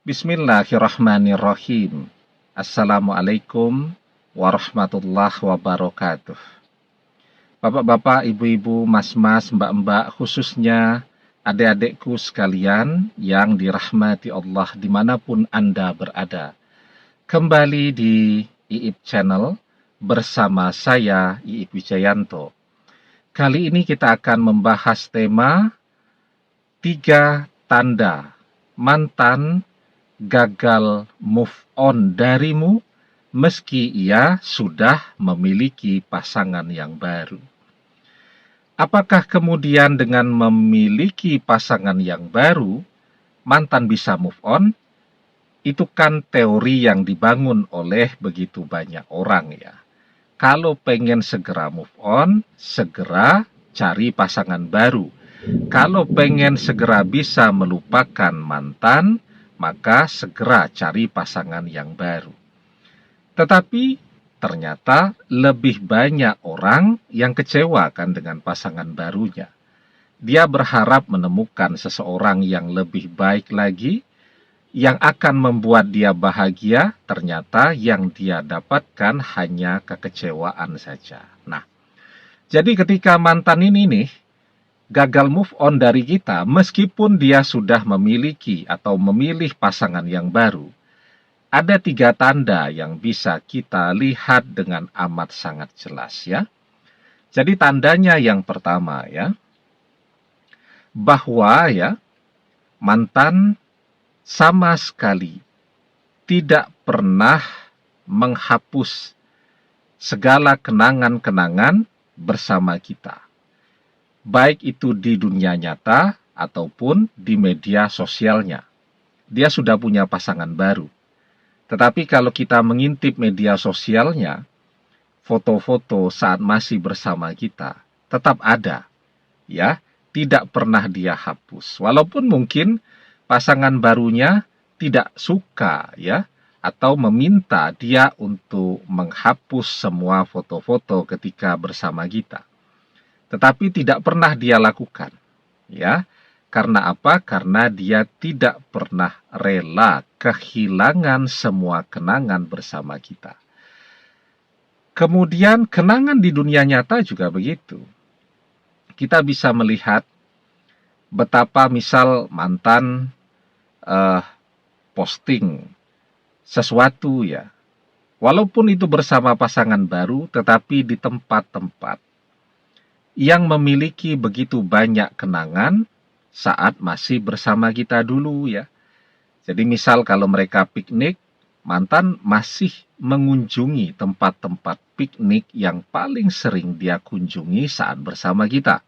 Bismillahirrahmanirrahim. Assalamualaikum warahmatullahi wabarakatuh. Bapak-bapak, ibu-ibu, mas-mas, mbak-mbak, khususnya adik-adikku sekalian yang dirahmati Allah dimanapun Anda berada. Kembali di IIP Channel bersama saya, IIP Wijayanto. Kali ini kita akan membahas tema 3 tanda mantan gagal move on darimu meski ia sudah memiliki pasangan yang baru. Apakah kemudian dengan memiliki pasangan yang baru, mantan bisa move on? Itu kan teori yang dibangun oleh begitu banyak orang ya. Kalau pengen segera move on, segera cari pasangan baru. Kalau pengen segera bisa melupakan mantan, maka segera cari pasangan yang baru. Tetapi ternyata lebih banyak orang yang kecewa kan dengan pasangan barunya. Dia berharap menemukan seseorang yang lebih baik lagi, yang akan membuat dia bahagia, ternyata yang dia dapatkan hanya kekecewaan saja. Nah, jadi ketika mantan ini nih gagal move on dari kita, meskipun dia sudah memiliki atau memilih pasangan yang baru, ada 3 tanda yang bisa kita lihat dengan amat sangat jelas ya. Jadi tandanya yang pertama ya, bahwa ya mantan sama sekali tidak pernah menghapus segala kenangan-kenangan bersama kita. Baik itu di dunia nyata ataupun di media sosialnya. Dia sudah punya pasangan baru. Tetapi kalau kita mengintip media sosialnya, foto-foto saat masih bersama kita tetap ada. Ya, tidak pernah dia hapus. Walaupun mungkin pasangan barunya tidak suka ya, atau meminta dia untuk menghapus semua foto-foto ketika bersama kita. Tetapi tidak pernah dia lakukan, ya. Karena apa? Karena dia tidak pernah rela kehilangan semua kenangan bersama kita. Kemudian kenangan di dunia nyata juga begitu. Kita bisa melihat betapa misal mantan posting sesuatu ya. Walaupun itu bersama pasangan baru, tetapi di tempat-tempat yang memiliki begitu banyak kenangan saat masih bersama kita dulu ya. Jadi misal kalau mereka piknik, mantan masih mengunjungi tempat-tempat piknik yang paling sering dia kunjungi saat bersama kita.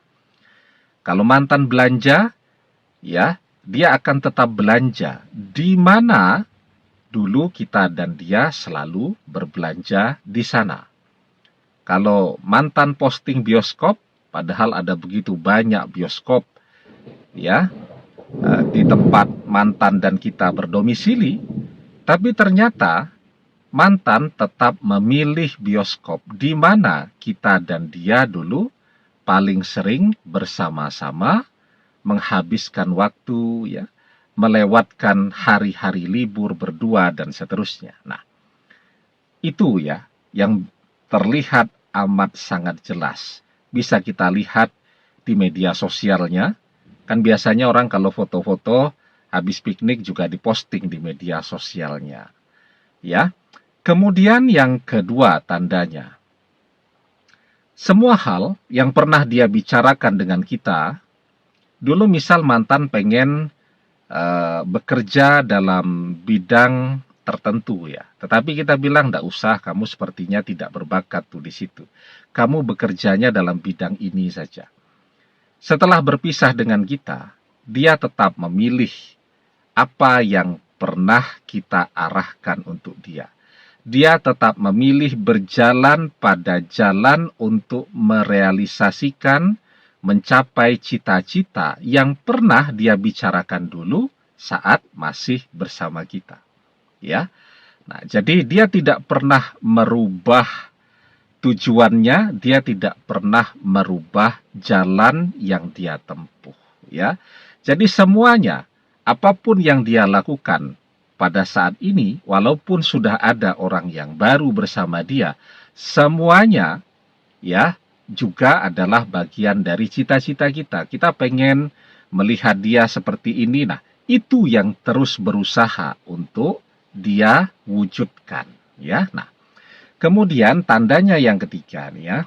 Kalau mantan belanja, ya, dia akan tetap belanja di mana dulu kita dan dia selalu berbelanja di sana. Kalau mantan posting bioskop, padahal ada begitu banyak bioskop ya di tempat mantan dan kita berdomisili, tapi ternyata mantan tetap memilih bioskop di mana kita dan dia dulu paling sering bersama-sama menghabiskan waktu ya, melewatkan hari-hari libur berdua dan seterusnya. Nah, itu ya yang terlihat amat sangat jelas. Bisa kita lihat di media sosialnya. Kan biasanya orang kalau foto-foto habis piknik juga diposting di media sosialnya. Ya. Kemudian yang kedua tandanya. Semua hal yang pernah dia bicarakan dengan kita, dulu misal mantan pengen bekerja dalam bidang tertentu ya. Tetapi kita bilang enggak usah, kamu sepertinya tidak berbakat tuh di situ. Kamu bekerjanya dalam bidang ini saja. Setelah berpisah dengan kita, dia tetap memilih apa yang pernah kita arahkan untuk dia. Dia tetap memilih berjalan pada jalan untuk merealisasikan, mencapai cita-cita yang pernah dia bicarakan dulu saat masih bersama kita. Ya. Nah, jadi dia tidak pernah merubah tujuannya, dia tidak pernah merubah jalan yang dia tempuh, ya. Jadi semuanya, apapun yang dia lakukan, pada saat ini, walaupun sudah ada orang yang baru bersama dia, semuanya ya juga adalah bagian dari cita-cita kita. Kita pengen melihat dia seperti ini. Nah, itu yang terus berusaha untuk dia wujudkan, ya. Nah, kemudian tandanya yang ketiga nih ya.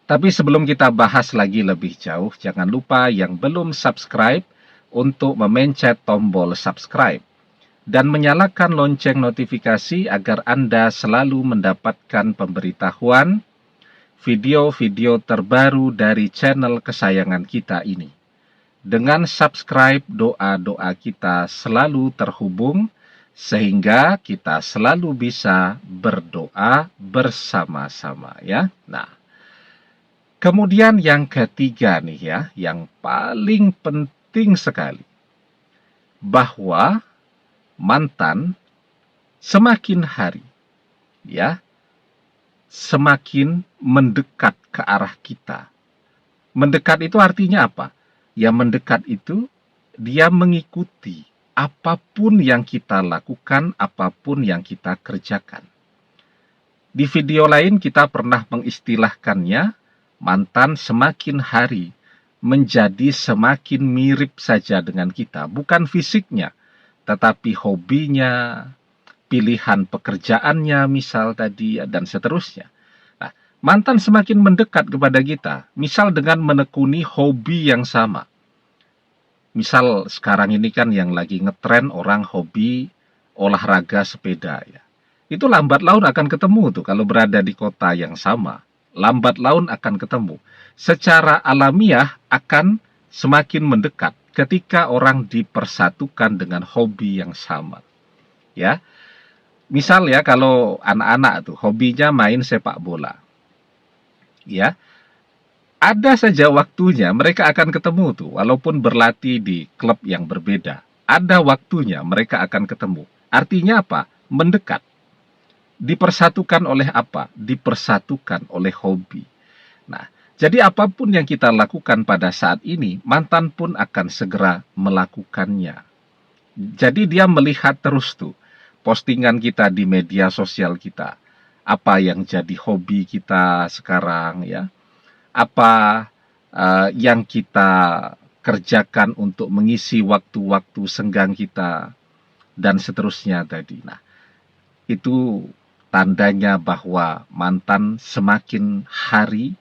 Tapi sebelum kita bahas lagi lebih jauh, jangan lupa yang belum subscribe untuk memencet tombol subscribe dan menyalakan lonceng notifikasi agar Anda selalu mendapatkan pemberitahuan video-video terbaru dari channel kesayangan kita ini. Dengan subscribe, doa-doa kita selalu terhubung sehingga kita selalu bisa berdoa bersama-sama ya. Nah, kemudian yang ketiga nih ya, yang paling penting sekali, bahwa mantan semakin hari ya, semakin mendekat ke arah kita. Mendekat itu artinya apa? Ya, mendekat itu dia mengikuti apapun yang kita lakukan, apapun yang kita kerjakan. Di video lain kita pernah mengistilahkannya, mantan semakin hari menjadi semakin mirip saja dengan kita. Bukan fisiknya, tetapi hobinya, pilihan pekerjaannya misal tadi, dan seterusnya. Nah, mantan semakin mendekat kepada kita, misal dengan menekuni hobi yang sama. Misal sekarang ini kan yang lagi ngetren orang hobi olahraga sepeda ya. Itu lambat laun akan ketemu tuh kalau berada di kota yang sama. Lambat laun akan ketemu. Secara alamiah akan semakin mendekat ketika orang dipersatukan dengan hobi yang sama. Ya. Misal ya kalau anak-anak tuh hobinya main sepak bola. Ya. Ada saja waktunya mereka akan ketemu tuh, walaupun berlatih di klub yang berbeda. Ada waktunya mereka akan ketemu. Artinya apa? Mendekat. Dipersatukan oleh apa? Dipersatukan oleh hobi. Nah, jadi apapun yang kita lakukan pada saat ini, mantan pun akan segera melakukannya. Jadi dia melihat terus tuh postingan kita di media sosial kita. Apa yang jadi hobi kita sekarang ya. Apa yang kita kerjakan untuk mengisi waktu-waktu senggang kita, dan seterusnya tadi. Nah, itu tandanya bahwa mantan semakin hari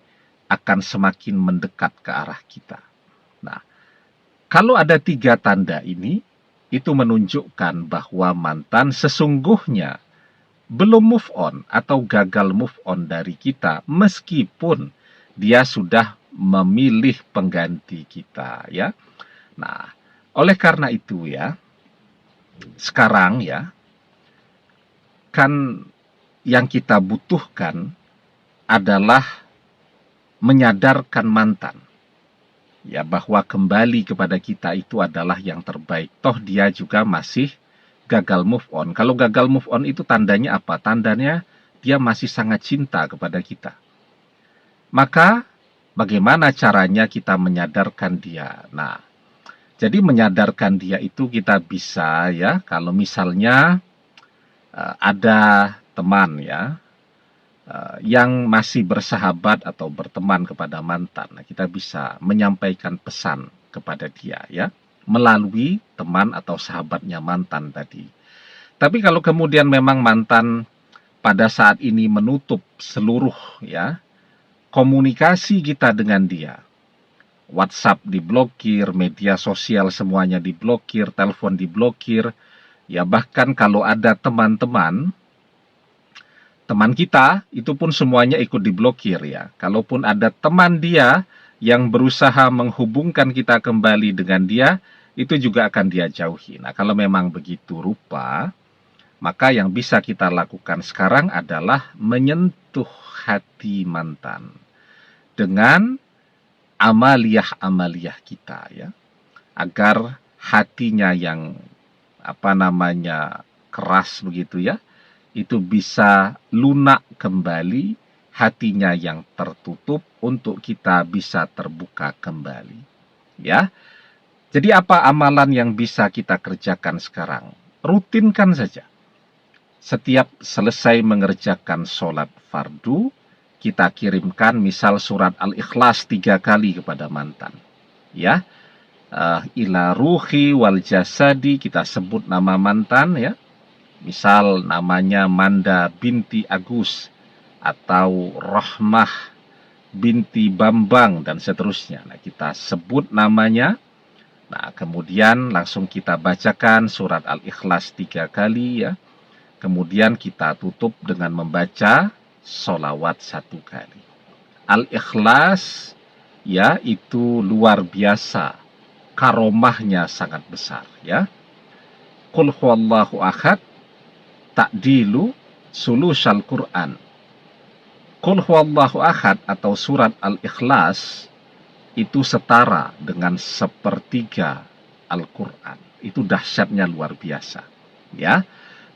akan semakin mendekat ke arah kita. Nah, kalau ada 3 tanda ini, itu menunjukkan bahwa mantan sesungguhnya belum move on atau gagal move on dari kita, meskipun dia sudah memilih pengganti kita ya. Nah, oleh karena itu ya, sekarang ya, kan yang kita butuhkan adalah menyadarkan mantan ya bahwa kembali kepada kita itu adalah yang terbaik. Toh dia juga masih gagal move on. Kalau gagal move on itu tandanya apa? Tandanya dia masih sangat cinta kepada kita. Maka bagaimana caranya kita menyadarkan dia? Nah, jadi menyadarkan dia itu kita bisa ya, kalau misalnya ada teman ya yang masih bersahabat atau berteman kepada mantan. Nah, kita bisa menyampaikan pesan kepada dia ya, melalui teman atau sahabatnya mantan tadi. Tapi kalau kemudian memang mantan pada saat ini menutup seluruh ya komunikasi kita dengan dia, WhatsApp diblokir, media sosial semuanya diblokir, telepon diblokir, ya bahkan kalau ada teman kita, itu pun semuanya ikut diblokir ya. Kalaupun ada teman dia yang berusaha menghubungkan kita kembali dengan dia, itu juga akan dia jauhi. Nah, kalau memang begitu rupa, maka yang bisa kita lakukan sekarang adalah menyentuh hati mantan dengan amaliyah-amaliyah kita ya, agar hatinya yang keras begitu ya, itu bisa lunak kembali, hatinya yang tertutup untuk kita bisa terbuka kembali. Ya. Jadi apa amalan yang bisa kita kerjakan sekarang? rutinkan saja. Setiap selesai mengerjakan sholat fardu, kita kirimkan misal surat Al-Ikhlas 3 kali kepada mantan. Ya, ila ruhi wal jasadi, kita sebut nama mantan ya. Misal namanya Manda binti Agus atau Rahmah binti Bambang dan seterusnya. Nah, kita sebut namanya. Nah, kemudian langsung kita bacakan surat Al-Ikhlas 3 kali ya. Kemudian kita tutup dengan membaca sholawat 1 kali. Al-Ikhlas ya itu luar biasa. Karomahnya sangat besar ya. Qul huwallahu ahad ta'dilu sulusal Quran. Qul huwallahu ahad atau surat Al-Ikhlas itu setara dengan sepertiga Al-Quran. Itu dahsyatnya luar biasa. Ya,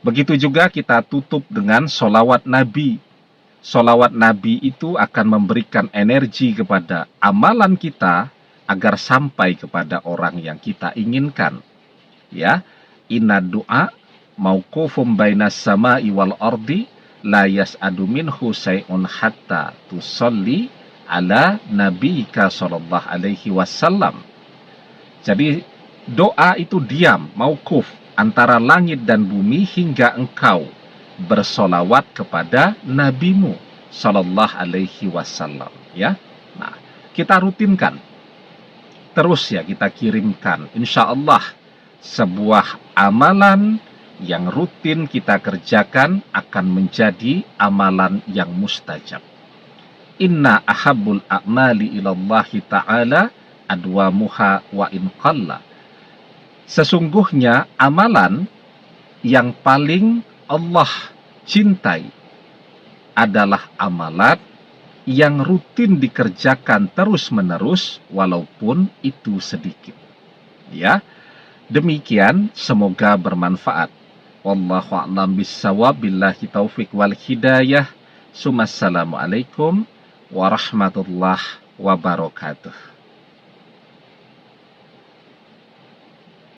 begitu juga kita tutup dengan sholawat Nabi. Sholawat Nabi itu akan memberikan energi kepada amalan kita agar sampai kepada orang yang kita inginkan. Ya, inna du'a mauqufum bainas sama'i wal ardi la yas'adu minhu syai'un hatta tusalli ala nabiyika sallallahu alaihi wasallam. Jadi doa itu diam, mauquf antara langit dan bumi hingga engkau bersolawat kepada nabimu sallallahu alaihi wasallam ya. Nah, kita rutinkan terus ya, kita kirimkan. Insya Allah sebuah amalan yang rutin kita kerjakan akan menjadi amalan yang mustajab. Inna ahabbul a'mali ilallahi ta'ala adwamuha wa in qalla. Sesungguhnya amalan yang paling Allah cintai adalah amalan yang rutin dikerjakan terus-menerus walaupun itu sedikit. Ya, demikian semoga bermanfaat. Wallahu a'lam bissawab, billahi taufik wal hidayah. Assalamualaikum warahmatullahi wabarakatuh.